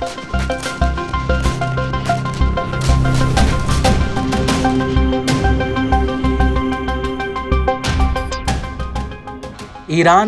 Iran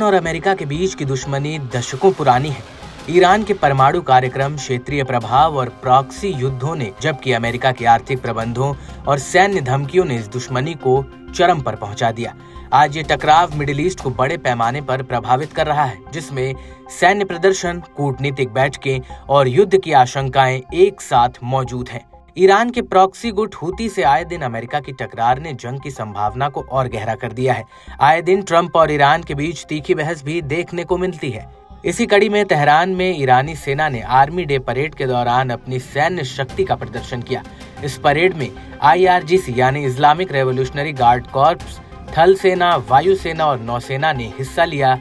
और America के बीच की दुश्मनी दशकों पुरानी है। ईरान के परमाणु कार्यक्रम, क्षेत्रीय प्रभाव और प्रॉक्सी युद्धों ने, जबकि अमेरिका के आर्थिक प्रबंधों और सैन्य धमकियों ने इस दुश्मनी को चरम पर पहुंचा दिया। आज ये टकराव मिडिल ईस्ट को बड़े पैमाने पर प्रभावित कर रहा है, जिसमें सैन्य प्रदर्शन, कूटनीतिक बैठकें और युद्ध की आशंकाएं एक साथ मौजूद हैं। ईरान के प्रॉक्सी गुट हूती से आए दिन अमेरिका की टकरार ने जंग की संभावना को और गहरा कर दिया है। आए दिन ट्रंप और ईरान के बीच तीखी बहस भी देखने को मिलती है। इसी कड़ी में तेहरान में ईरानी सेना ने आर्मी डे परेड के दौरान अपनी सैन्य शक्ति का प्रदर्शन किया। इस परेड में IRGC यानी इस्लामिक रेवोल्यूशनरी गार्ड कॉर्प्स, थल सेना, वायु सेना और नौसेना ने हिस्सा लिया।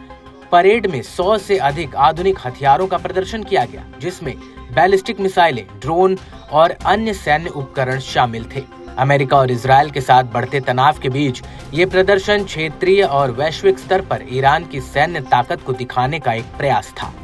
परेड में 100 से अधिक आधुनिक हथियारों का प्रदर्शन किया गया, जिसमें बैलिस्टिक मिसाइलें, ड्रोन और अन्य सैन्य उपकरण शामिल थे। अमेरिका और इजरायल के साथ बढ़ते तनाव के बीच ये प्रदर्शन क्षेत्रीय और वैश्विक स्तर पर ईरान की सैन्य ताकत को दिखाने का एक प्रयास था।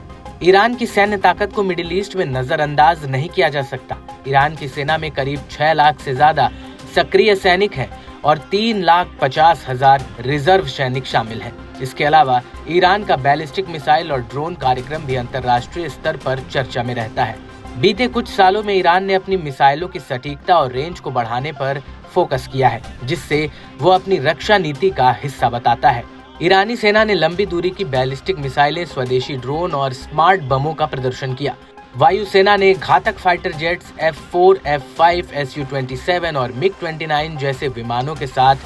ईरान की सैन्य ताकत को मिडिल ईस्ट में नजरअंदाज नहीं किया जा सकता। ईरान की सेना में करीब 6 लाख से ज्यादा सक्रिय सैनिक हैं और 3,50,000 रिजर्व सैनिक शामिल हैं। इसके अलावा ईरान का बैलिस्टिक मिसाइल और ड्रोन कार्यक्रम भी अंतर्राष्ट्रीय स्तर पर चर्चा में रहता है। बीते कुछ सालों में ईरान ने अपनी मिसाइलों की सटीकता और रेंज को बढ़ाने पर फोकस किया है, जिससे वो अपनी रक्षा नीति का हिस्सा बताता है। ईरानी सेना ने लंबी दूरी की बैलिस्टिक मिसाइलें, स्वदेशी ड्रोन और स्मार्ट बमों का प्रदर्शन किया। वायु सेना ने घातक fighter jets F4, F5, Su-27 और MiG-29 जैसे विमानों के साथ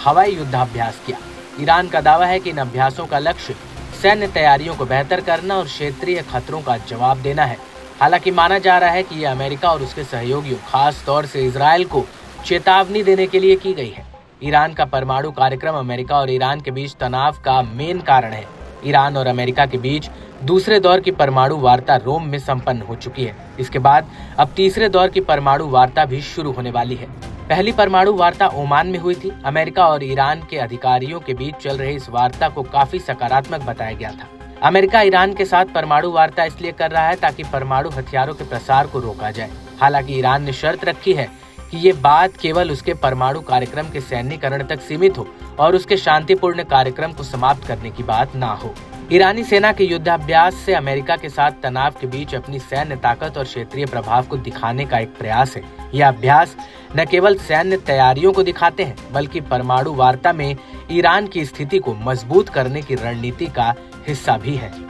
हवाई युद्धाभ्यास किया। ईरान का दावा है कि इन अभ्यासों का लक्ष्य सैन्य तैयारियों को बेहतर करना और क्षेत्रीय खतरों का जवाब देना है। हालांकि माना जा रहा है कि ये अमेरिका और उसके सहयोगियों, खास तौर से इजरायल को चेतावनी देने के लिए की गई है। ईरान का परमाणु कार्यक्रम अमेरिका और ईरान के बीच तनाव का मेन कारण है। ईरान और अमेरिका के बीच दूसरे दौर की परमाणु वार्ता रोम में संपन्न हो चुकी है। इसके बाद अब तीसरे दौर की परमाणु वार्ता भी शुरू होने वाली है। पहली परमाणु वार्ता ओमान में हुई थी। अमेरिका और ईरान के अधिकारियों के बीच चल रही इस वार्ता को काफी सकारात्मक बताया गया था। अमेरिका ईरान के साथ परमाणु वार्ता इसलिए कर रहा है ताकि परमाणु हथियारों के प्रसार को रोका जाए। हालांकि ईरान ने शर्त रखी है कि ये बात केवल उसके परमाणु कार्यक्रम के सैन्यीकरण तक सीमित हो और उसके शांतिपूर्ण कार्यक्रम को समाप्त करने की बात ना हो। ईरानी सेना के युद्धाभ्यास से अमेरिका के साथ तनाव के बीच अपनी सैन्य ताकत और क्षेत्रीय प्रभाव को दिखाने का एक प्रयास है। यह अभ्यास न केवल सैन्य तैयारियों को दिखाते हैं, बल्कि परमाणु वार्ता में ईरान की स्थिति को मजबूत करने की रणनीति का हिस्सा भी है।